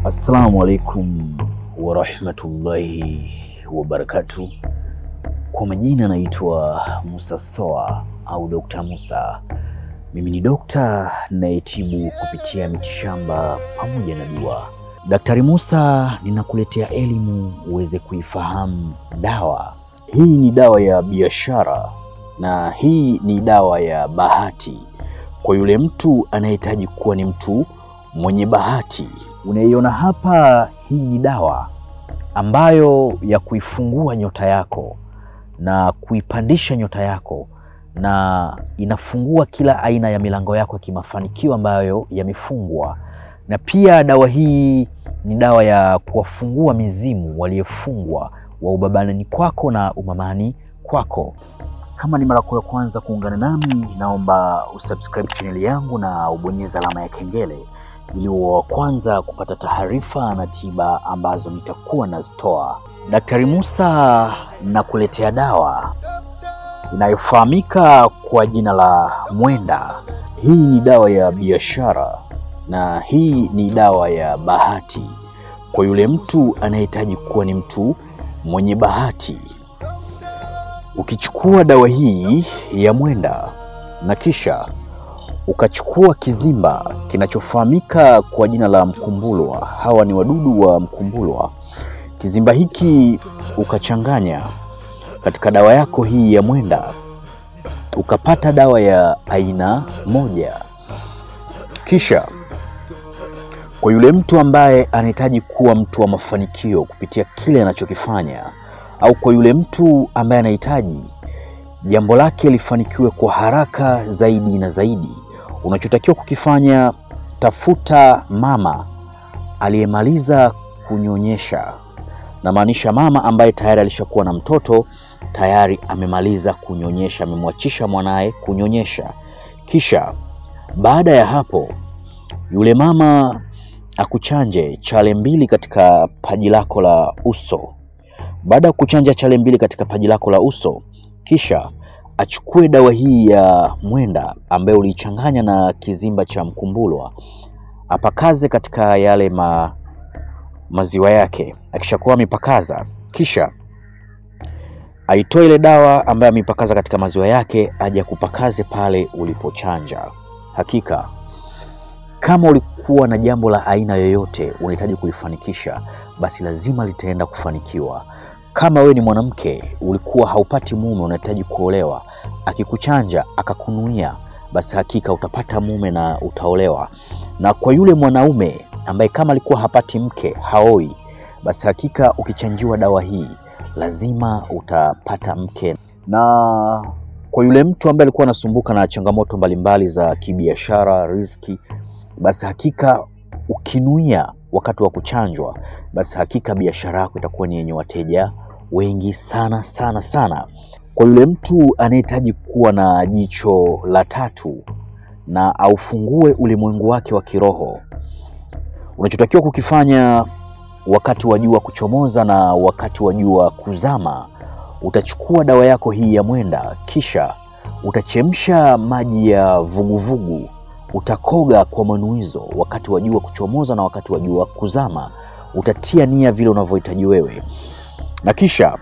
Assalamu alaikum warahmatullahi wabarakatuh. Kwa majina naitwa Musa Soa au Dr. Musa. Mimi ni dokta nayetibu kupitia mitishamba pamoja na dua. Daktari Musa, ninakuletea elimu uweze kuifahamu dawa. Hii ni dawa ya biashara na hii ni dawa ya bahati. Kwa yule mtu anayehitaji kuwa ni mtu mwenye bahati. Unaiona hapa, hii ni dawa ambayo ya kuifungua nyota yako na kuipandisha nyota yako, na inafungua kila aina ya milango yako ya kimafanikio ambayo yamefungwa. Na pia dawa hii ni dawa ya kuwafungua mizimu waliofungwa wa ubabani kwako na umamani kwako. Kama ni mara ya kwanza kuungana nami, naomba usubscribe channel yangu na ubonyeze alama ya kengele ili wa kwanza kupata taarifa na tiba ambazo nitakuwa nazitoa. Daktari Musa nakuletea dawa inayofahamika kwa jina la Mwenda. Hii ni dawa ya biashara na hii ni dawa ya bahati. Kwa yule mtu anayehitaji kuwa ni mtu mwenye bahati. Ukichukua dawa hii ya Mwenda na kisha ukachukua kizimba kinachofahamika kwa jina la mkumbulwa, hawa ni wadudu wa mkumbulwa. Kizimba hiki ukachanganya katika dawa yako hii ya Mwenda, ukapata dawa ya aina moja. Kisha kwa yule mtu ambaye anahitaji kuwa mtu wa mafanikio kupitia kile anachokifanya, au kwa yule mtu ambaye anahitaji jambo lake lifanikiwe kwa haraka zaidi na zaidi, unachotakiwa kukifanya, tafuta mama aliyemaliza kunyonyesha. Na maanisha mama ambaye tayari alishakuwa na mtoto, tayari amemaliza kunyonyesha, amemwachisha mwanae kunyonyesha. Kisha baada ya hapo, yule mama akuchanje chale 2 katika paji lako la uso. Baada ya kuchanja chale 2 katika paji lako la uso, kisha achukue dawa hii ya Mwenda ambayo ulichanganya na kizimba cha mkumbulwa, apakaze katika yale maziwa yake. Akishakuwa amepakaza, kisha aitoe ile dawa ambayo amepakaza katika maziwa yake, aje kupakaze pale ulipochanja. Hakika kama ulikuwa na jambo la aina yoyote unahitaji kulifanikisha, basi lazima litaenda kufanikiwa. Kama we ni mwanamke ulikuwa haupati mume, unahitaji kuolewa, akikuchanja akakunuia, basi hakika utapata mume na utaolewa. Na kwa yule mwanaume ambaye kama alikuwa hapati mke, haoi, basi hakika ukichanjiwa dawa hii lazima utapata mke. Na kwa yule mtu ambaye alikuwa anasumbuka na changamoto mbalimbali za kibiashara, riziki, basi hakika ukinuia wakati wa kuchanjwa, basi hakika biashara yako itakuwa ni yenye wateja wengi sana sana sana. Kwa yule mtu anayehitaji kuwa na jicho la tatu na aufungue ulimwengu wake wa kiroho, unachotakiwa kukifanya wakati wa jua kuchomoza na wakati wa jua kuzama, utachukua dawa yako hii ya Mwenda, kisha utachemsha maji ya vuguvugu, utakoga kwa manuizo wakati wa jua kuchomoza na wakati wa jua kuzama. Utatia nia vile unavyohitaji wewe. Na kisha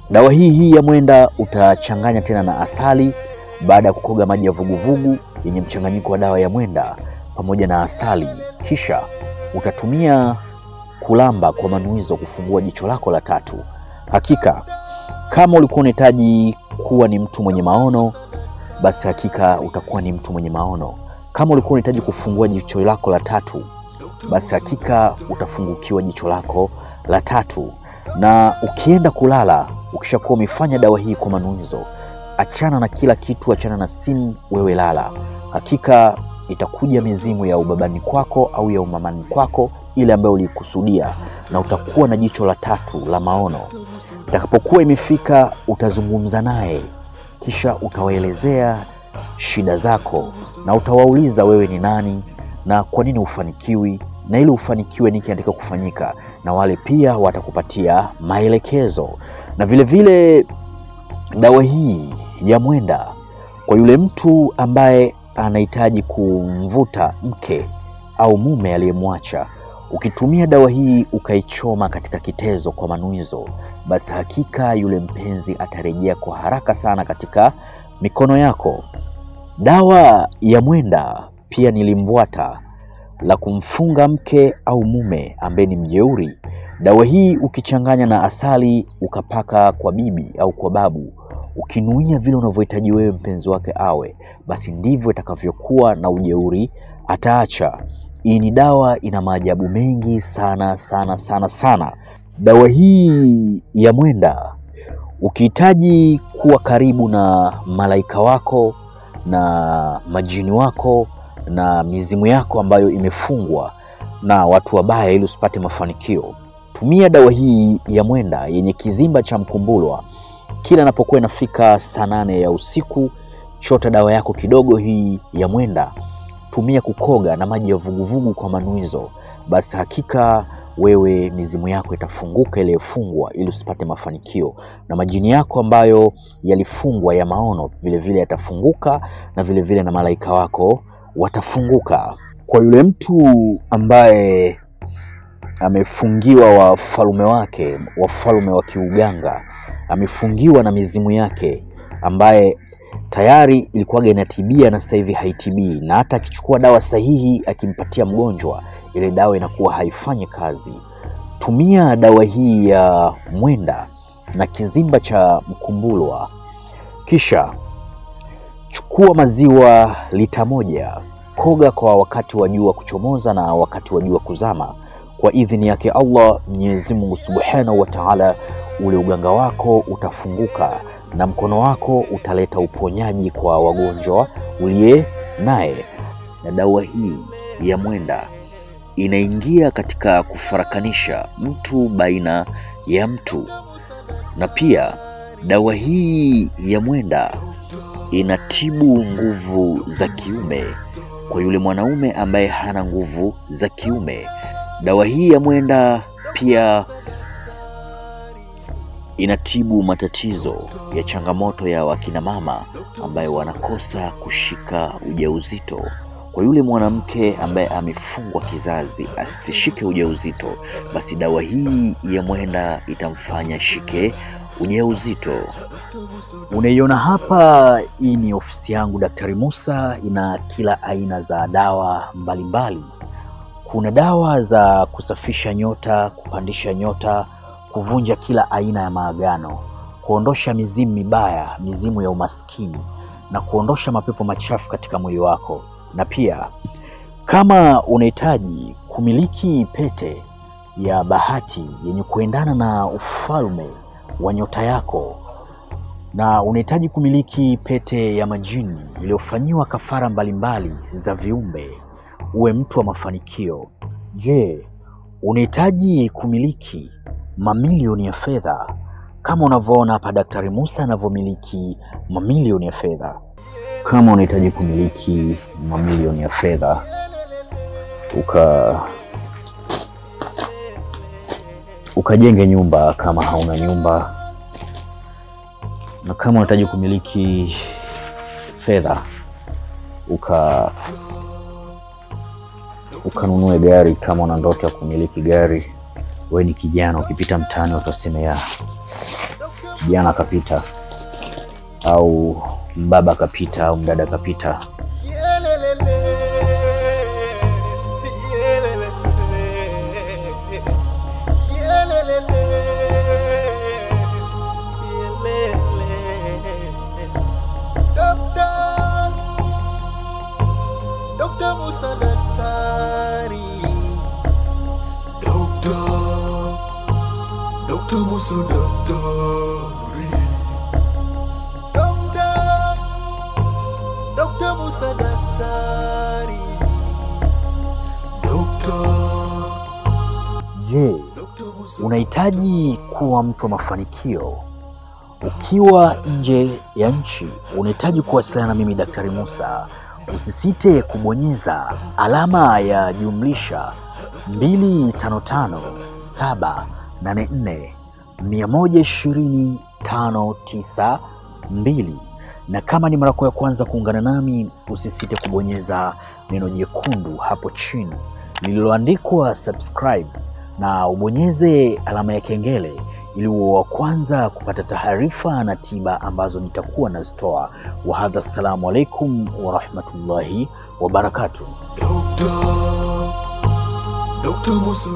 dawa hii ya Mwenda utachanganya tena na asali. Baada ya kukoga maji ya vuguvugu yenye mchanganyiko wa dawa ya Mwenda pamoja na asali, kisha utatumia kulamba kwa manuizo kufungua jicho lako la tatu. Hakika kama ulikuwa unahitaji kuwa ni mtu mwenye maono, basi hakika utakuwa ni mtu mwenye maono. Kama ulikuwa unahitaji kufungua jicho lako la tatu, basi hakika utafungukiwa jicho lako la tatu. Na ukienda kulala, ukishakuwa umefanya dawa hii kwa manuizo, achana na kila kitu, achana na simu, wewe lala. Hakika itakuja mizimu ya ubabani kwako au ya umamani kwako, ile ambayo ulikusudia, na utakuwa na jicho la tatu la maono. Itakapokuwa imefika, utazungumza naye, kisha utawaelezea shida zako na utawauliza wewe ni nani na kwa nini ufanikiwi, na ili ufanikiwe nini kinatakiwa kufanyika, na wale pia watakupatia maelekezo. Na vile vile dawa hii ya Mwenda kwa yule mtu ambaye anahitaji kumvuta mke au mume aliyemwacha, Ukitumia dawa hii ukaichoma katika kitezo kwa manuizo, basi hakika yule mpenzi atarejea kwa haraka sana katika mikono yako. Dawa ya mwenda pia ni limbwata la kumfunga mke au mume ambaye ni mjeuri. Dawa hii ukichanganya na asali ukapaka kwa bibi au kwa babu, ukinuia vile unavyohitaji wewe mpenzi wake awe, basi ndivyo itakavyokuwa na ujeuri ataacha. Hii ni dawa ina maajabu mengi sana sana sana sana. Dawa hii ya mwenda ukihitaji kuwa karibu na malaika wako na majini wako na mizimu yako ambayo imefungwa na watu wabaya ili usipate mafanikio, tumia dawa hii ya mwenda yenye kizimba cha mkumbulwa. Kila inapokuwa inafika saa 8 ya usiku, chota dawa yako kidogo hii ya mwenda, tumia kukoga na maji ya vuguvugu kwa manuizo, basi hakika wewe mizimu yako itafunguka iliyofungwa ili usipate mafanikio, na majini yako ambayo yalifungwa ya maono vile vile yatafunguka, na vile vile na malaika wako watafunguka. Kwa yule mtu ambaye amefungiwa wafalme wake, wafalme wa kiuganga, amefungiwa na mizimu yake ambaye tayari ilikuwa inatibia na sasa hivi haitibii, na hata akichukua dawa sahihi akimpatia mgonjwa, ile dawa inakuwa haifanyi kazi, tumia dawa hii ya mwenda na kizimba cha mkumbulwa. Kisha chukua maziwa lita 1, koga kwa wakati wa jua kuchomoza na wakati wa jua kuzama. Kwa idhini yake Allah Mwenyezi Mungu Subhanahu wa Ta'ala, ule uganga wako utafunguka na mkono wako utaleta uponyaji kwa wagonjwa uliye naye. Na dawa hii ya mwenda inaingia katika kufarakanisha mtu baina ya mtu, na pia dawa hii ya mwenda inatibu nguvu za kiume kwa yule mwanaume ambaye hana nguvu za kiume. Dawa hii ya mwenda pia inatibu matatizo ya changamoto ya wakina mama ambaye wanakosa kushika ujauzito. Kwa yule mwanamke ambaye amefungwa kizazi asishike ujauzito, basi dawa hii ya mwenda itamfanya shike ujauzito. Unaiona hapa, hii ni ofisi yangu Daktari Musa, ina kila aina za dawa mbalimbali. Kuna dawa za kusafisha nyota, kupandisha nyota, kuvunja kila aina ya maagano, kuondosha mizimu mibaya, mizimu ya umaskini, na kuondosha mapepo machafu katika mwili wako. Na pia kama unahitaji kumiliki pete ya bahati yenye kuendana na ufalme wa nyota yako, na unahitaji kumiliki pete ya majini iliyofanyiwa kafara mbalimbali za viumbe, uwe mtu wa mafanikio. Je, unahitaji kumiliki mamilioni ya fedha kama unavyoona hapa Daktari Musa anavyomiliki mamilioni ya fedha? Kama unahitaji kumiliki mamilioni ya fedha ukajenge nyumba kama hauna nyumba, na kama unahitaji kumiliki fedha ukanunue gari kama una ndoto ya kumiliki gari, wewe ni kijana, ukipita mtaani utasema ya kijana kapita, au mbaba kapita, au mdada kapita. Dr. Musa Daktari, Dr. Musa Daktari, Dr. Musa Daktari, Je, unahitaji kuwa mtu wa mafanikio ukiwa nje ya nchi? Unahitaji kuwasiliana na mimi Daktari Musa? Usisite kubonyeza alama ya jumlisha 255 784 120 592, na kama ni mara yako ya kwanza kuungana nami, usisite kubonyeza neno jekundu hapo chini lililoandikwa subscribe na ubonyeze alama ya kengele ili uwe wa kwanza kupata taarifa na tiba ambazo nitakuwa nazitoa. Wa hadha, assalamu alaikum wa rahmatullahi wa barakatuh. Dr. Musa